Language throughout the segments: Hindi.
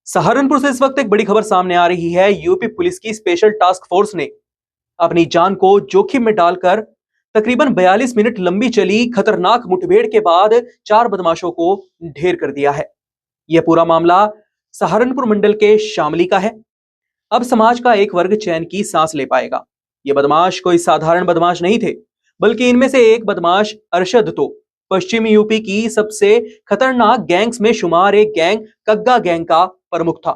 सहारनपुर से इस वक्त एक बड़ी खबर सामने आ रही है। यूपी पुलिस की स्पेशल टास्क फोर्स ने अपनी जान को जोखिम में डालकर तकरीबन 42 मिनट लंबी चली खतरनाक मुठभेड़ के बाद 4 बदमाशों को ढेर कर दिया है। यह पूरा मामला सहारनपुर मंडल के शामली का है। अब समाज का एक वर्ग चैन की सांस ले पाएगा। ये बदमाश कोई साधारण बदमाश नहीं थे, बल्कि इनमें से एक बदमाश अरशद तो पश्चिमी यूपी की सबसे खतरनाक गैंग्स में शुमार एक गैंग कग्गा गैंग का प्रमुख था।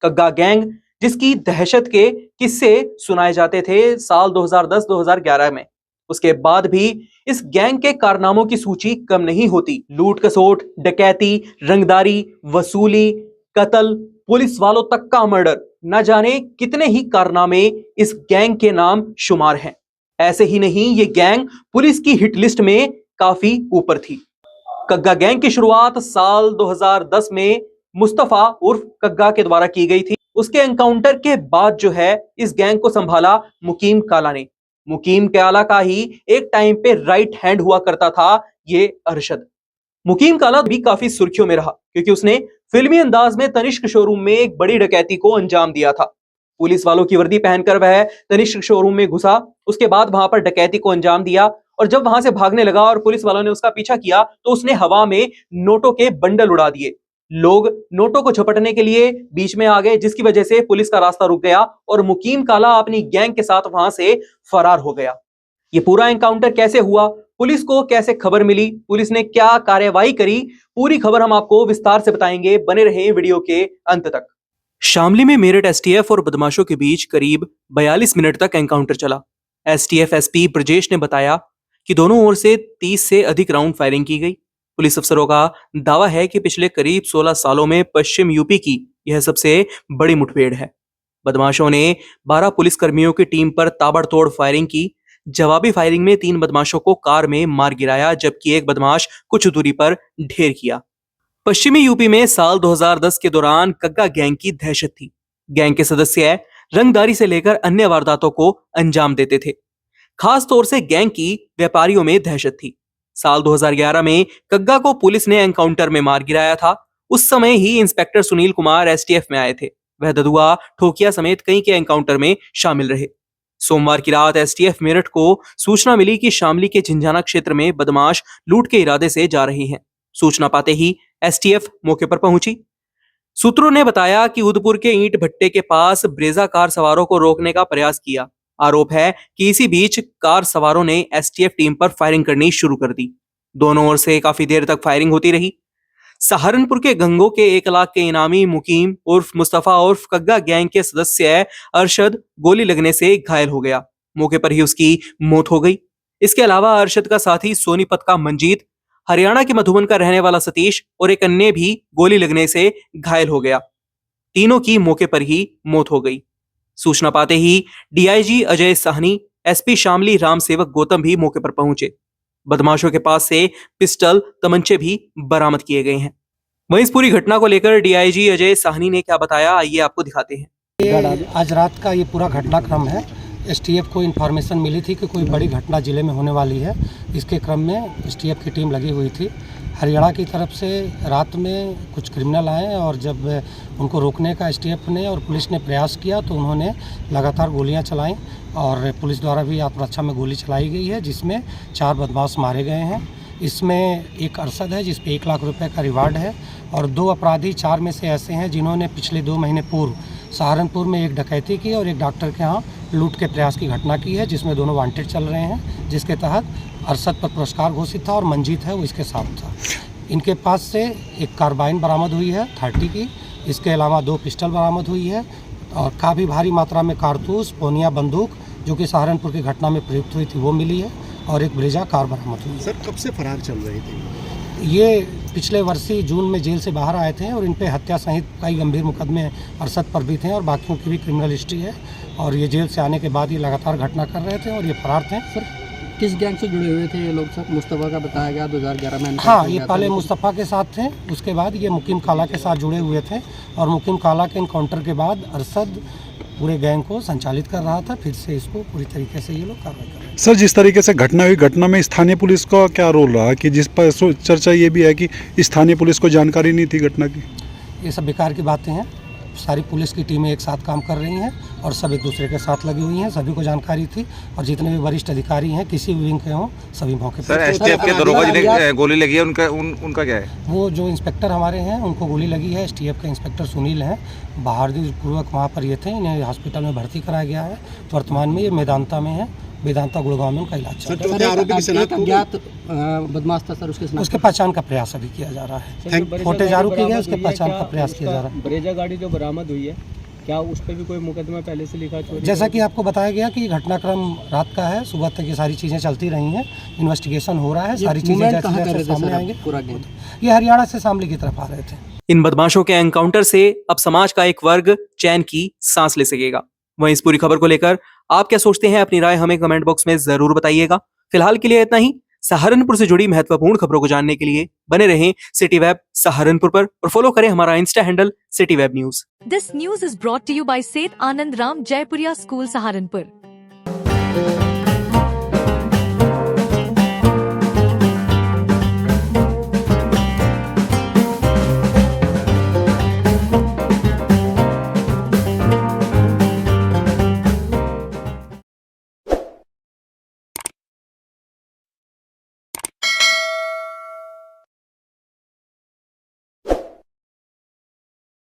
कग्गा गैंग जिसकी दहशत के किस्से सुनाए जाते थे साल 2010-2011 में। उसके बाद भी इस गैंग के कारनामों की सूची कम नहीं होती। लूट खसोट, डकैती, रंगदारी, वसूली, कत्ल, पुलिस वालों तक का मर्डर, न जाने कितने ही कारनामे इस गैंग के नाम शुमार हैं। ऐसे ही नहीं, ये गैंग पुलिस की हिट लिस्ट में काफी ऊपर थी। कग्गा गैंग की शुरुआत साल 2010 में मुस्तफा उर्फ कग्गा के द्वारा की गई थी। उसके एनकाउंटर के बाद जो है इस गैंग को संभाला मुकीम काला ने। मुकीम काला का ही एक टाइम पे राइट हैंड हुआ करता था ये अरशद। मुकीम काला भी काफी सुर्खियों में रहा क्योंकि उसने फिल्मी अंदाज में तनिष्क शोरूम में एक बड़ी डकैती को अंजाम दिया था। पुलिस वालों की वर्दी पहनकर वह तनिष्क शोरूम में घुसा, उसके बाद वहां पर डकैती को अंजाम दिया और जब वहां से भागने लगा और पुलिस वालों ने उसका पीछा किया तो उसने हवा में नोटों के बंडल उड़ा दिए। लोग नोटों को झपटने के लिए बीच में आ गए, जिसकी वजह से पुलिस का रास्ता रुक गया और मुकीम काला अपनी गैंग के साथ वहां से फरार हो गया। ये पूरा एनकाउंटर कैसे हुआ, पुलिस को कैसे खबर मिली, पुलिस ने क्या कार्रवाई करी, पूरी खबर हम आपको विस्तार से बताएंगे। बने रहें वीडियो के अंत तक। शामली में मेरठ एसटीएफ और बदमाशों के बीच करीब 42 मिनट तक एनकाउंटर चला। एसटीएफ एसपी ब्रजेश ने बताया कि दोनों ओर से 30 से अधिक राउंड फायरिंग की गई। पुलिस अफसरों का दावा है कि पिछले करीब 16 सालों में पश्चिम यूपी की यह सबसे बड़ी मुठभेड़ है। बदमाशों ने 12 पुलिसकर्मियों की टीम पर ताबड़तोड़ फायरिंग की। जवाबी फायरिंग में 3 बदमाशों को कार में मार गिराया, जबकि एक बदमाश कुछ दूरी पर ढेर किया। पश्चिमी यूपी में साल 2010 के दौरान कग्गा गैंग की दहशत थी। गैंग के सदस्य रंगदारी से लेकर अन्य वारदातों को अंजाम देते थे। खास तौर से गैंग की व्यापारियों में दहशत थी। साल 2011 में कग्गा को पुलिस ने एनकाउंटर में मार गिराया था। उस समय ही इंस्पेक्टर सुनील कुमार एसटीएफ में आए थे। वह ददुआ, ठोकिया समेत कई के एनकाउंटर में शामिल रहे। सोमवार की रात एसटीएफ मेरठ को सूचना मिली कि शामली के झिंझाना क्षेत्र में बदमाश लूट के इरादे से जा रहे हैं। सूचना पाते ही एसटीएफ मौके पर पहुंची। सूत्रों ने बताया कि उदपुर के ईंट भट्टे के पास ब्रेजा कार सवारों को रोकने का प्रयास किया। आरोप है कि इसी बीच कार सवारों ने एसटीएफ टीम पर फायरिंग करनी शुरू कर दी। दोनों ओर से काफी देर तक फायरिंग होती रही। सहारनपुर के गंगो के 1 लाख के इनामी मुकीम उर्फ मुस्तफा उर्फ कग्गा गैंग के सदस्य अरशद गोली लगने से घायल हो गया। मौके पर ही उसकी मौत हो गई। इसके अलावा अरशद का साथी सोनीपत का मंजीत, हरियाणा के मधुबन का रहने वाला सतीश और एक अन्य भी गोली लगने से घायल हो गया। तीनों की मौके पर ही मौत हो गई। सूचना पाते ही डीआईजी अजय साहनी, एसपी शामली राम सेवक गौतम भी मौके पर पहुंचे। बदमाशों के पास से पिस्टल, तमंचे भी बरामद किए गए हैं। वहीं इस पूरी घटना को लेकर डीआईजी अजय साहनी ने क्या बताया, आइए आपको दिखाते हैं। आज रात का ये पूरा घटनाक्रम है। एसटीएफ को इन्फॉर्मेशन मिली थी कि कोई बड़ी घटना जिले में होने वाली है। इसके क्रम में एसटीएफ की टीम लगी हुई थी। हरियाणा की तरफ से रात में कुछ क्रिमिनल आए और जब उनको रोकने का एसटीएफ ने और पुलिस ने प्रयास किया तो उन्होंने लगातार गोलियां चलाईं और पुलिस द्वारा भी आत्मरक्षा में गोली चलाई गई है, जिसमें 4 बदमाश मारे गए हैं। इसमें एक अरशद है जिस पे 1 लाख रुपए का रिवार्ड है और 2 अपराधी 4 में से ऐसे हैं जिन्होंने पिछले 2 महीने पूर्व सहारनपुर में एक डकैती की और एक डॉक्टर के यहाँ लूट के प्रयास की घटना की है, जिसमें दोनों वांटेड चल रहे हैं, जिसके तहत अरशद पर पुरस्कार घोषित था और मंजीत है वो इसके साथ था। इनके पास से एक कार्बाइन बरामद हुई है 30 की। इसके अलावा 2 पिस्टल बरामद हुई है और काफ़ी भारी मात्रा में कारतूस, पोनिया बंदूक जो कि सहारनपुर की घटना में प्रयुक्त हुई थी वो मिली है और एक ब्रेजा कार बरामद हुई है। सर, कब से फरार चल रहे थे ये? पिछले वर्ष ही जून में जेल से बाहर आए थे और इन पे हत्या सहित कई गंभीर मुकदमे अरशद पर भी थे और बाकियों की भी क्रिमिनल हिस्ट्री है और ये जेल से आने के बाद ये लगातार घटना कर रहे थे और ये फरार थे। सर, किस गैंग से जुड़े हुए थे ये लोग? सर, मुस्तफ़ा का बताया गया 2011 में। हाँ, ये पहले मुस्तफ़ा के साथ थे, उसके बाद ये मुकीम काला के साथ जुड़े हुए थे और मुकीम काला के इनकाउंटर के बाद अरशद पूरे गैंग को संचालित कर रहा था। फिर से इसको पूरी तरीके से ये लोग कार्रवाई कर रहे हैं। सर, जिस तरीके से घटना हुई, घटना में स्थानीय पुलिस का क्या रोल रहा कि जिस पर चर्चा ये भी है कि स्थानीय पुलिस को जानकारी नहीं थी घटना की? ये सब बेकार की बातें हैं। सारी पुलिस की टीमें एक साथ काम कर रही हैं और सब एक दूसरे के साथ लगी हुई हैं। सभी को जानकारी थी और जितने भी वरिष्ठ अधिकारी हैं किसी भी विंग के हों सभी मौके पर। सर एसटीएफ के दरोगा जिन्हें गोली लगी है उनका क्या है? वो जो इंस्पेक्टर हमारे हैं उनको गोली लगी है। एसटीएफ के इंस्पेक्टर सुनील हैं, बहादुरपूर्वक वहाँ पर ये थे। इन्हें हॉस्पिटल में भर्ती कराया गया है। वर्तमान में ये मेदांता में है, वेदांता गुड़गांव में उनका इलाज चल रहा है। एक अज्ञात बदमाश था सर, उसके पहचान का प्रयास अभी किया जा रहा है। फोटेज आरोप की गया, उसके पहचान का प्रयास किया जा रहा है। ब्रेजा गाड़ी जो बरामद हुई है, क्या उस पर भी कोई मुकदमा पहले से लिखा चोरी? जैसा कि आपको बताया गया कि घटनाक्रम रात का है, सुबह तक ये सारी चीज़ें चलती रही हैं, इन्वेस्टिगेशन हो रहा है, सारी चीज़ें जैसे सामने आएंगे। ये हरियाणा से शामली की तरफ आ रहे थे। इन बदमाशों के एनकाउंटर से अब समाज का एक वर्ग चैन की सांस ले सकेगा। वहीं इस पूरी खबर को लेकर आप क्या सोचते हैं, अपनी राय हमें कमेंट बॉक्स में जरूर बताइएगा। फिलहाल के लिए इतना ही। सहारनपुर से जुड़ी महत्वपूर्ण खबरों को जानने के लिए बने रहें सिटी वेब सहारनपुर पर और फॉलो करें हमारा Insta handle city web news. This news is brought to you by Seth Anand Ram Jaipuria School Saharanpur.